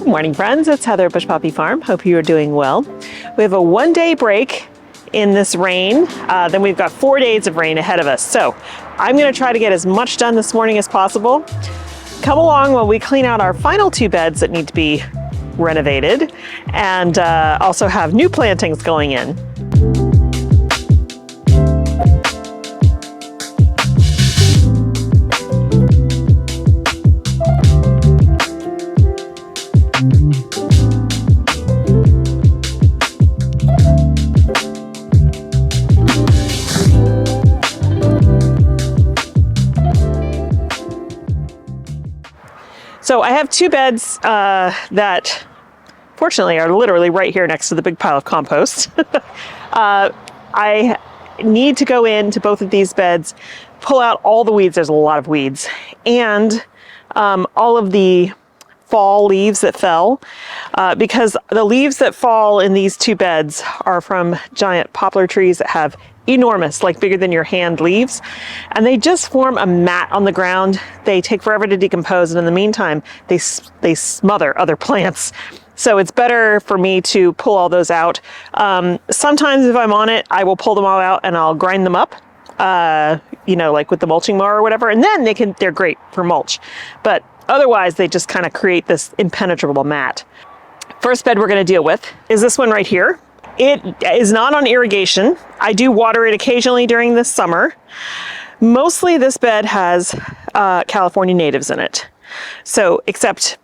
Good morning, friends. It's Heather at Bush Poppy Farm. Hope you are doing well. We have a one-day break in this rain. Then we've got 4 days of rain ahead of us. So I'm going to try to get as much done this morning as possible. Come along while we clean out our final 2 beds that need to be renovated and also have new plantings going in. So I have 2 beds that fortunately are literally right here next to the big pile of compost. I need to go into both of these beds, pull out all the weeds. There's a lot of weeds, and all of the fall leaves that fell, because the leaves that fall in these 2 beds are from giant poplar trees that have enormous, like bigger than your hand leaves, and they just form a mat on the ground. They take forever to decompose, and in the meantime they smother other plants. So it's better for me to pull all those out. Sometimes if I'm on it, I will pull them all out and I'll grind them up, you know, like with the mulching mower or whatever, and then they're great for mulch. But otherwise they just kind of create this impenetrable mat. First bed we're going to deal with is this one right here. It is not on irrigation. I do water it occasionally during the summer. Mostly this bed has California natives in it. So, except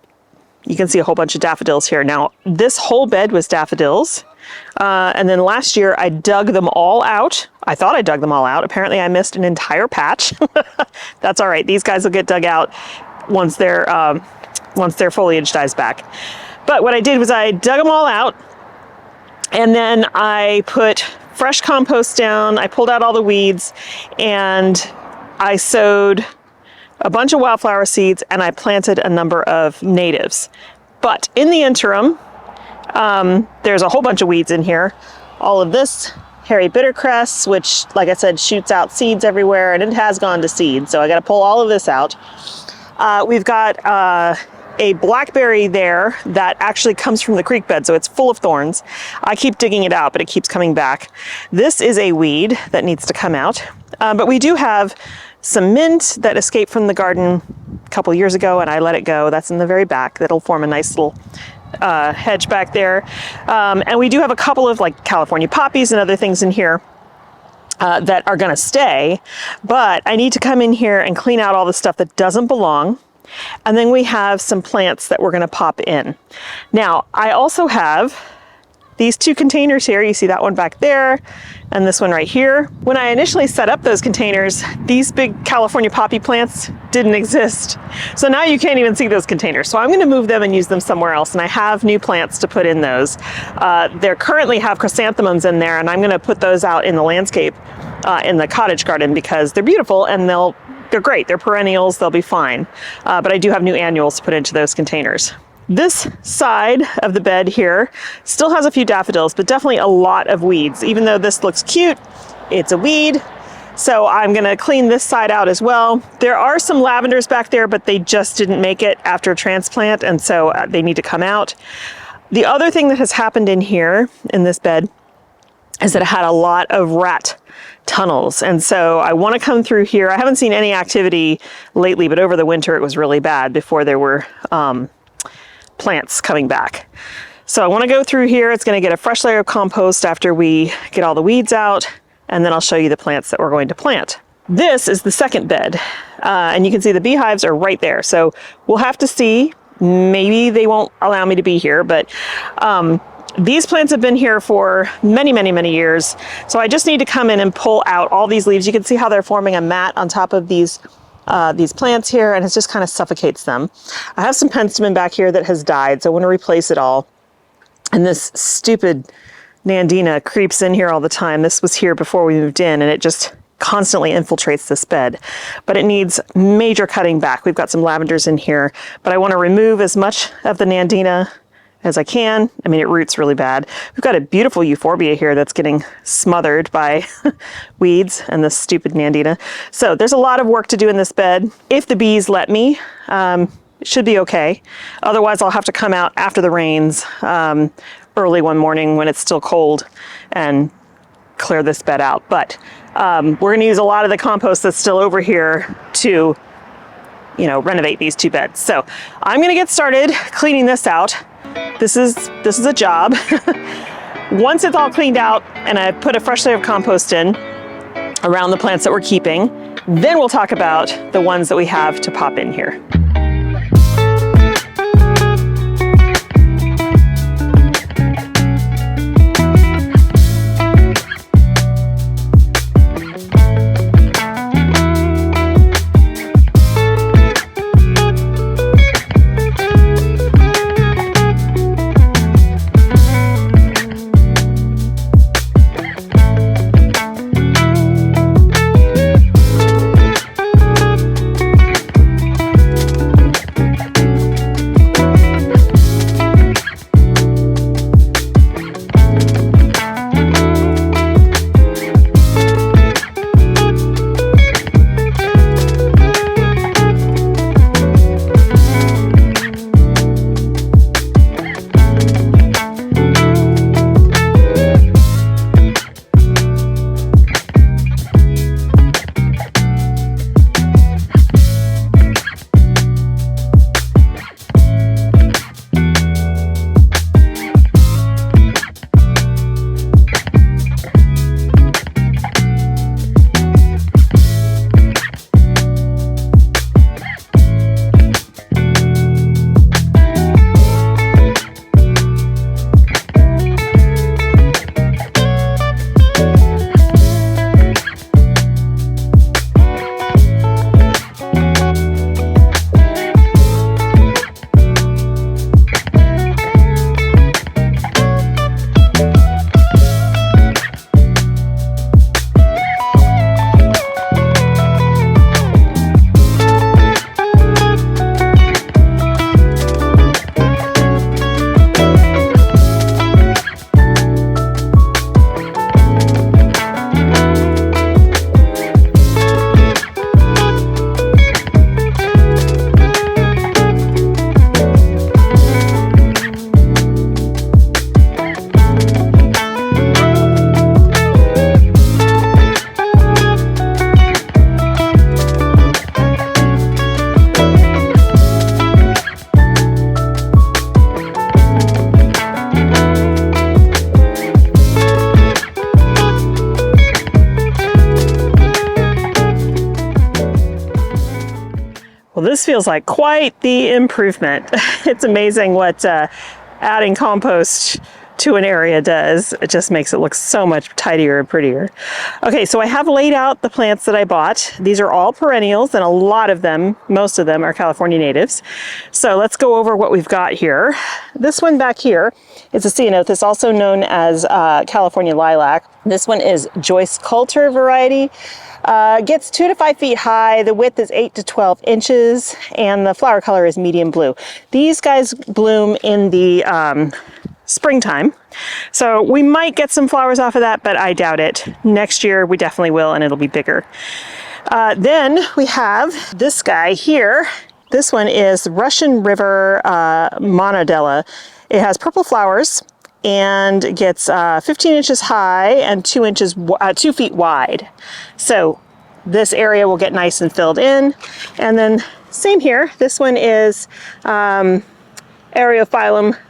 you can see a whole bunch of daffodils here. Now, this whole bed was daffodils. And then last year I dug them all out. I thought I dug them all out. Apparently I missed an entire patch. That's all right. These guys will get dug out once their foliage dies back. But what I did was I dug them all out, and then I put fresh compost down. I pulled out all the weeds, and I sowed a bunch of wildflower seeds, and I planted a number of natives. But in the interim, there's a whole bunch of weeds in here. All of this hairy bittercress, which, like I said, shoots out seeds everywhere, and it has gone to seed. So I got to pull all of this out. We've got a blackberry there that actually comes from the creek bed, so it's full of thorns. I keep digging it out, but it keeps coming back. This is a weed that needs to come out. But we do have some mint that escaped from the garden a couple years ago, and I let it go. That's in the very back. That'll form a nice little hedge back there. And we do have a couple of like California poppies and other things in here that are gonna stay, but I need to come in here and clean out all the stuff that doesn't belong. And then we have some plants that we're going to pop in. Now, I also have these 2 containers here. You see that one back there and this one right here. When I initially set up those containers, these big California poppy plants didn't exist. So now you can't even see those containers. So I'm going to move them and use them somewhere else. And I have new plants to put in those. They currently have chrysanthemums in there, and I'm going to put those out in the landscape in the cottage garden because they're beautiful and they're great. They're perennials. They'll be fine. But I do have new annuals to put into those containers. This side of the bed here still has a few daffodils, but definitely a lot of weeds. Even though this looks cute, it's a weed. So I'm going to clean this side out as well. There are some lavenders back there, but they just didn't make it after transplant, and so they need to come out. The other thing that has happened in here, in this bed, is that it had a lot of rat tunnels, and so I want to come through here. I haven't seen any activity lately, but over the winter it was really bad before there were plants coming back. So I want to go through here. It's going to get a fresh layer of compost after we get all the weeds out, and then I'll show you the plants that we're going to plant. This is the second bed, and you can see the beehives are right there. So we'll have to see. Maybe they won't allow me to be here, but these plants have been here for many, many, many years. So I just need to come in and pull out all these leaves. You can see how they're forming a mat on top of these plants here, and it just kind of suffocates them. I have some penstemon back here that has died, so I want to replace it all. And this stupid Nandina creeps in here all the time. This was here before we moved in, and it just constantly infiltrates this bed. But it needs major cutting back. We've got some lavenders in here, but I want to remove as much of the Nandina as I can. I mean, it roots really bad. We've got a beautiful euphorbia here that's getting smothered by weeds and this stupid Nandina. So there's a lot of work to do in this bed. If the bees let me, It should be okay. Otherwise, I'll have to come out after the rains early one morning when it's still cold and clear this bed out. But we're going to use a lot of the compost that's still over here to, you know, renovate these two beds. So I'm going to get started cleaning this out. This is a job. Once it's all cleaned out and I put a fresh layer of compost in around the plants that we're keeping, then we'll talk about the ones that we have to pop in here. Well, this feels like quite the improvement. It's amazing what adding compost to an area does. It just makes it look so much tidier and prettier. Okay, so I have laid out the plants that I bought. These are all perennials, and a lot of them, most of them, are California natives. So let's go over what we've got here. This one back here is a ceanothus, also known as California lilac. This one is Joyce Coulter variety. Gets 2 to 5 feet high. The width is 8 to 12 inches, and the flower color is medium blue. These guys bloom in the springtime, so we might get some flowers off of that, but I doubt it. Next year we definitely will, and it'll be bigger. Then we have this guy here. This one is Russian River Monodella. It has purple flowers and gets 15 inches high and 2 feet wide. So this area will get nice and filled in. And then same here. This one is Areophyllum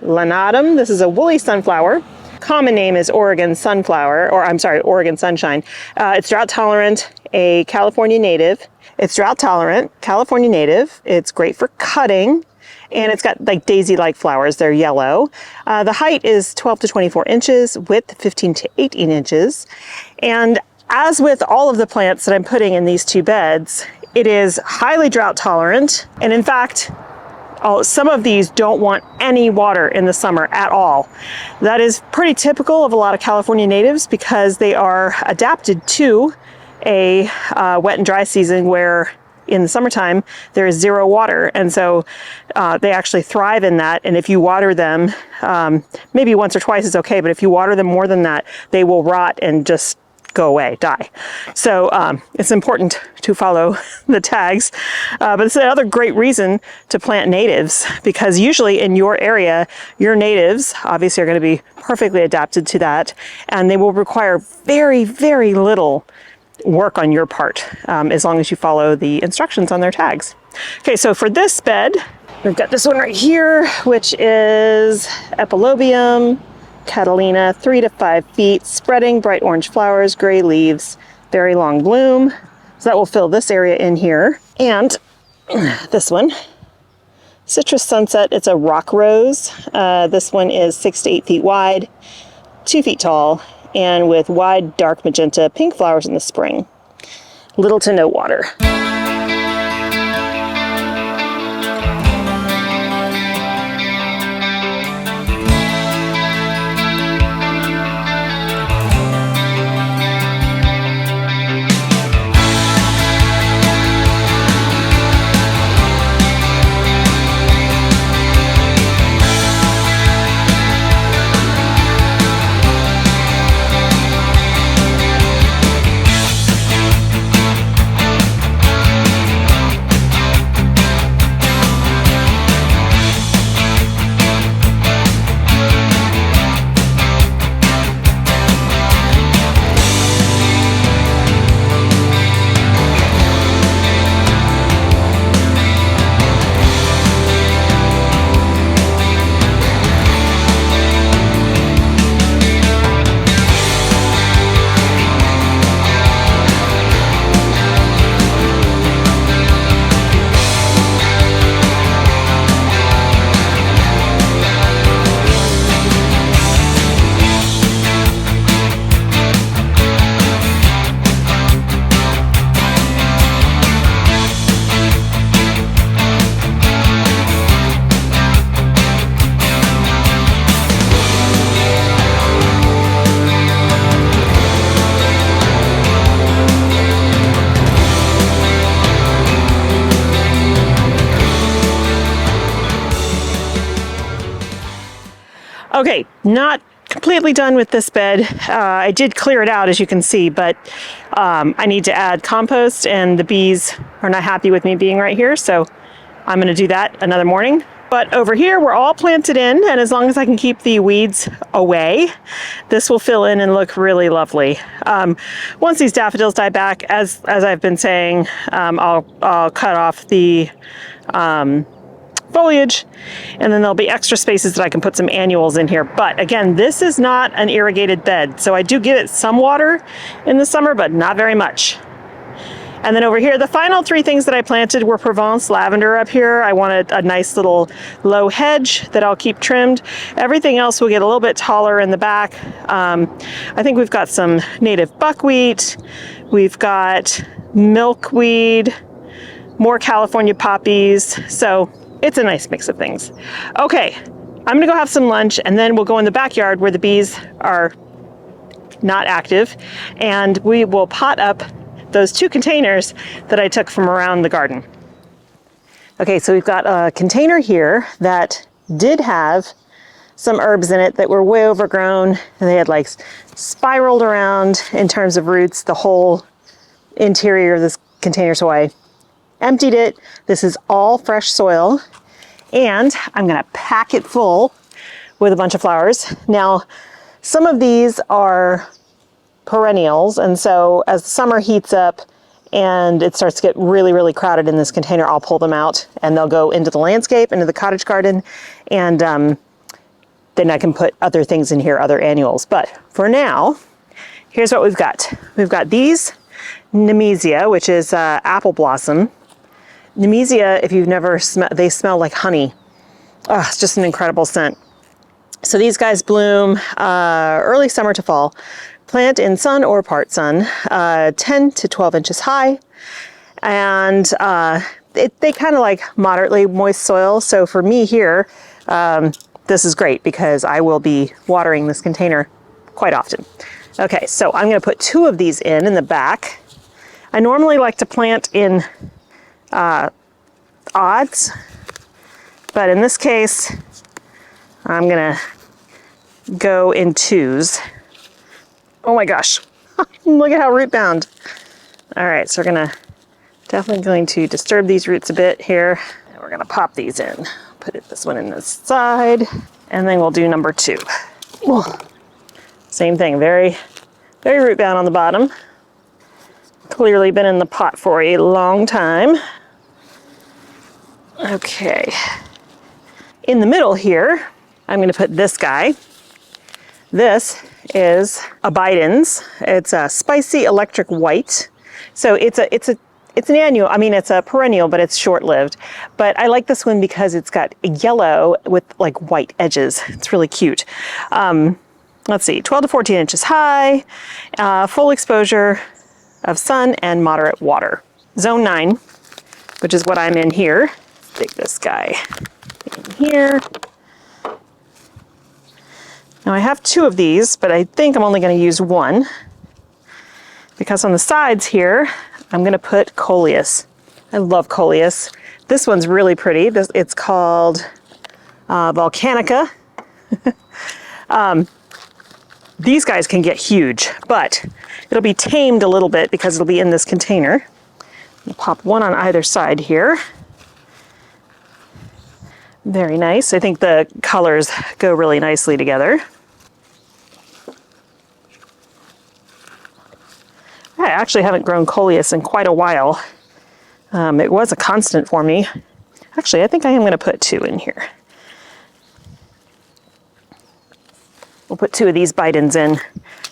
lanatum. This is a woolly sunflower. Common name is Oregon sunflower, or I'm sorry, Oregon sunshine. It's drought tolerant, a California native. It's drought tolerant, California native. It's great for cutting, and it's got like daisy-like flowers. They're yellow. The height is 12 to 24 inches, width 15 to 18 inches. And as with all of the plants that I'm putting in these two beds, it is highly drought tolerant. And in fact, some of these don't want any water in the summer at all. That is pretty typical of a lot of California natives because they are adapted to a wet and dry season where in the summertime there is zero water, and so they actually thrive in that. And if you water them maybe once or twice is okay, but if you water them more than that, they will rot and just go away, die. So it's important to follow the tags. But it's another great reason to plant natives, because usually in your area, your natives obviously are going to be perfectly adapted to that, and they will require very, very little work on your part, as long as you follow the instructions on their tags. Okay, so for this bed, we've got this one right here, which is Epilobium Catalina, 3 to 5 feet, spreading, bright orange flowers, gray leaves, very long bloom. So that will fill this area in here. And this one, Citrus Sunset, it's a rock rose. This one is 6 to 8 feet wide, 2 feet tall, and with wide dark magenta pink flowers in the spring. Little to no water. Okay, not completely done with this bed. I did clear it out, as you can see, but I need to add compost, and the bees are not happy with me being right here, so I'm going to do that another morning. But over here, we're all planted in, and as long as I can keep the weeds away, this will fill in and look really lovely. Once these daffodils die back, as I've been saying, I'll cut off the foliage, and then there'll be extra spaces that I can put some annuals in here. But again, this is not an irrigated bed, so I do give it some water in the summer, but not very much. And then over here, the final 3 things that I planted were Provence lavender up here. I wanted a nice little low hedge that I'll keep trimmed. Everything else will get a little bit taller in the back. I think we've got some native buckwheat. We've got milkweed, more California poppies. So it's a nice mix of things. Okay, I'm gonna go have some lunch, and then we'll go in the backyard where the bees are not active, and we will pot up those 2 containers that I took from around the garden. Okay, so we've got a container here that did have some herbs in it that were way overgrown, and they had like spiraled around in terms of roots the whole interior of this container, so I emptied it. This is all fresh soil, and I'm gonna pack it full with a bunch of flowers. Now, some of these are perennials, and so as the summer heats up and it starts to get really, really crowded in this container, I'll pull them out and they'll go into the landscape, into the cottage garden, and then I can put other things in here, other annuals. But for now, here's what we've got. We've got these Nemesia, which is apple blossom. Nemesia, if you've never smelled, they smell like honey. Oh, it's just an incredible scent. So these guys bloom early summer to fall. Plant in sun or part sun, 10 to 12 inches high. And they kind of like moderately moist soil. So for me here, this is great because I will be watering this container quite often. Okay, so I'm gonna put 2 of these in the back. I normally like to plant in odds, but in this case, I'm gonna go in 2s. Oh my gosh, Look at how root bound. All right, so we're definitely going to disturb these roots a bit here. And we're gonna pop these in. Put this one in the side, and then we'll do number 2. Whoa. Same thing, very, very root bound on the bottom. Clearly been in the pot for a long time. Okay. In the middle here, I'm gonna put this guy. This is a Biden's. It's a spicy electric white. So it's an annual, it's a perennial, but it's short-lived. But I like this one because it's got yellow with like white edges. It's really cute. Let's see, 12 to 14 inches high, full exposure of sun and moderate water. Zone 9, which is what I'm in here. Stick this guy in here. Now I have 2 of these, but I think I'm only going to use 1 because on the sides here, I'm going to put coleus. I love coleus. This one's really pretty. It's called Volcanica. These guys can get huge, but it'll be tamed a little bit because it'll be in this container. I'll pop 1 on either side here. Very nice. I think the colors go really nicely together. I actually haven't grown coleus in quite a while. It was a constant for me. Actually, I think I am going to put 2 in here. We'll put 2 of these Bidens in.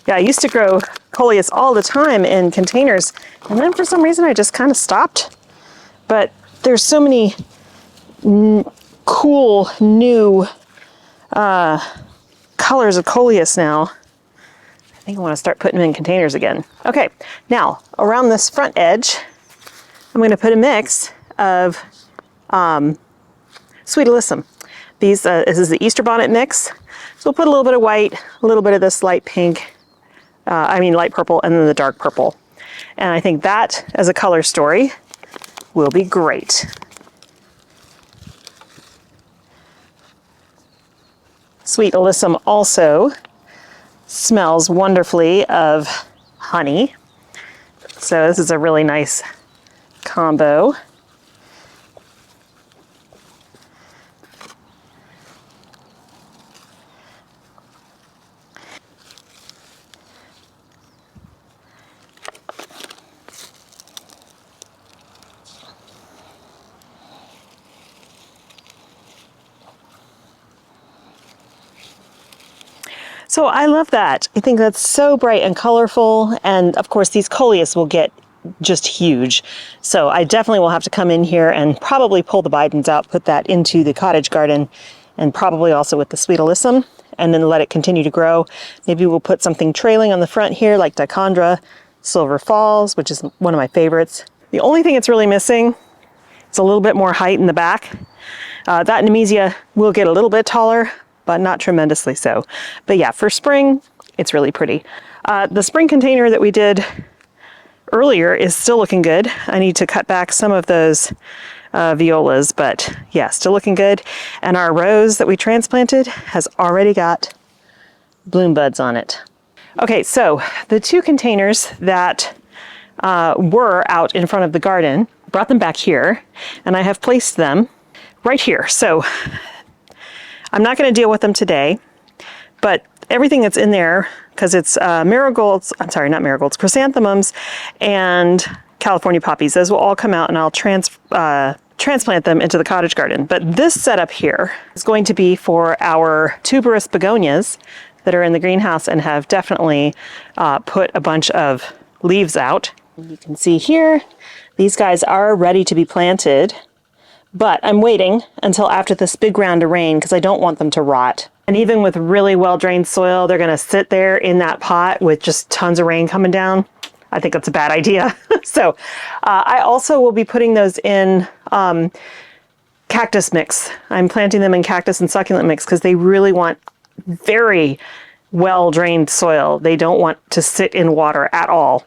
Yeah, I used to grow coleus all the time in containers, and then for some reason I just kind of stopped. But there's so many cool new colors of coleus now. I think I want to start putting them in containers again. Okay, now around this front edge, I'm going to put a mix of sweet alyssum. This is the Easter bonnet mix. So we'll put a little bit of white, a little bit of this light pink, light purple, and then the dark purple. And I think that, as a color story, will be great. Sweet alyssum also smells wonderfully of honey. So this is a really nice combo. So I love that. I think that's so bright and colorful. And of course, these coleus will get just huge. So I definitely will have to come in here and probably pull the Bidens out, put that into the cottage garden, and probably also with the sweet alyssum, and then let it continue to grow. Maybe we'll put something trailing on the front here, like dichondra, Silver Falls, which is one of my favorites. The only thing it's really missing is a little bit more height in the back. That Nemesia will get a little bit taller, but not tremendously so. But yeah, for spring, it's really pretty. The spring container that we did earlier is still looking good. I need to cut back some of those violas, but yeah, still looking good. And our rose that we transplanted has already got bloom buds on it. Okay, so the 2 containers that were out in front of the garden, brought them back here, and I have placed them right here. So I'm not going to deal with them today, but everything that's in there, because it's marigolds, I'm sorry, not marigolds, chrysanthemums and California poppies, those will all come out and I'll transplant them into the cottage garden. But this setup here is going to be for our tuberous begonias that are in the greenhouse and have definitely put a bunch of leaves out. You can see here, these guys are ready to be planted. But I'm waiting until after this big round of rain because I don't want them to rot. And even with really well-drained soil, they're going to sit there in that pot with just tons of rain coming down. I think that's a bad idea. So I also will be putting those in cactus mix. I'm planting them in cactus and succulent mix because they really want very well-drained soil. They don't want to sit in water at all.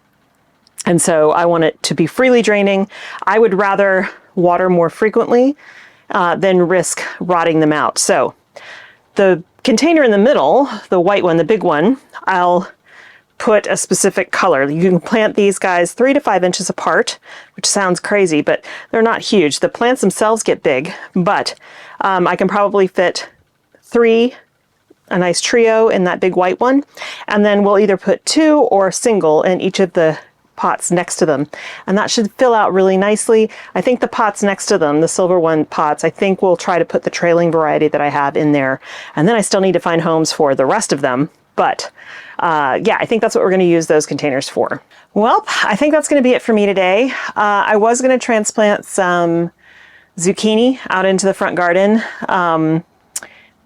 And so I want it to be freely draining. I would rather water more frequently than risk rotting them out. So the container in the middle, the white one, the big one, I'll put a specific color. You can plant these guys 3 to 5 inches apart, which sounds crazy, but they're not huge. The plants themselves get big, but I can probably fit 3, a nice trio in that big white one, and then we'll either put 2 or a single in each of the pots next to them, and that should fill out really nicely. I think the pots next to them, the silver one pots, I think we'll try to put the trailing variety that I have in there, and then I still need to find homes for the rest of them, but yeah, I think that's what we're going to use those containers for. Well, I think that's going to be it for me today. I was going to transplant some zucchini out into the front garden,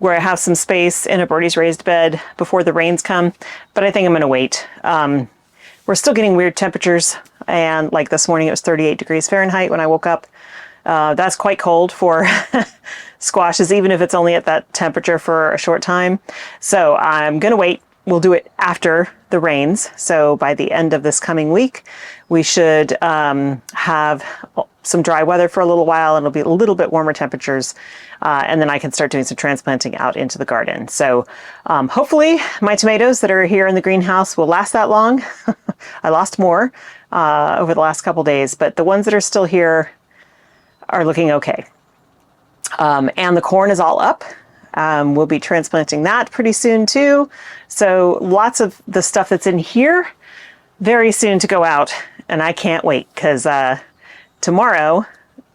where I have some space in a birdie's raised bed before the rains come, but I think I'm going to wait. We're still getting weird temperatures, and like this morning it was 38 degrees Fahrenheit when I woke up. That's quite cold for squashes, even if it's only at that temperature for a short time. So I'm going to wait. We'll do it after the rains. So by the end of this coming week, we should have some dry weather for a little while, and it'll be a little bit warmer temperatures. And then I can start doing some transplanting out into the garden. So hopefully my tomatoes that are here in the greenhouse will last that long. I lost more over the last couple days, but the ones that are still here are looking okay. And the corn is all up. We'll be transplanting that pretty soon too. So lots of the stuff that's in here very soon to go out, and I can't wait, because tomorrow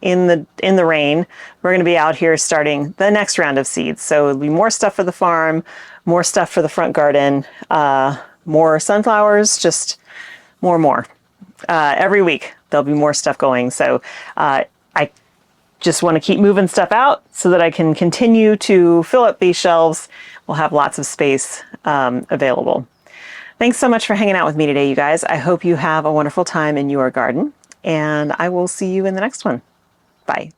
in the rain, we're going to be out here starting the next round of seeds. So it'll be more stuff for the farm, more stuff for the front garden, more sunflowers, just more. Every week there'll be more stuff going. So I just want to keep moving stuff out so that I can continue to fill up these shelves. We'll have lots of space available. Thanks so much for hanging out with me today, you guys. I hope you have a wonderful time in your garden, and I will see you in the next one. Bye.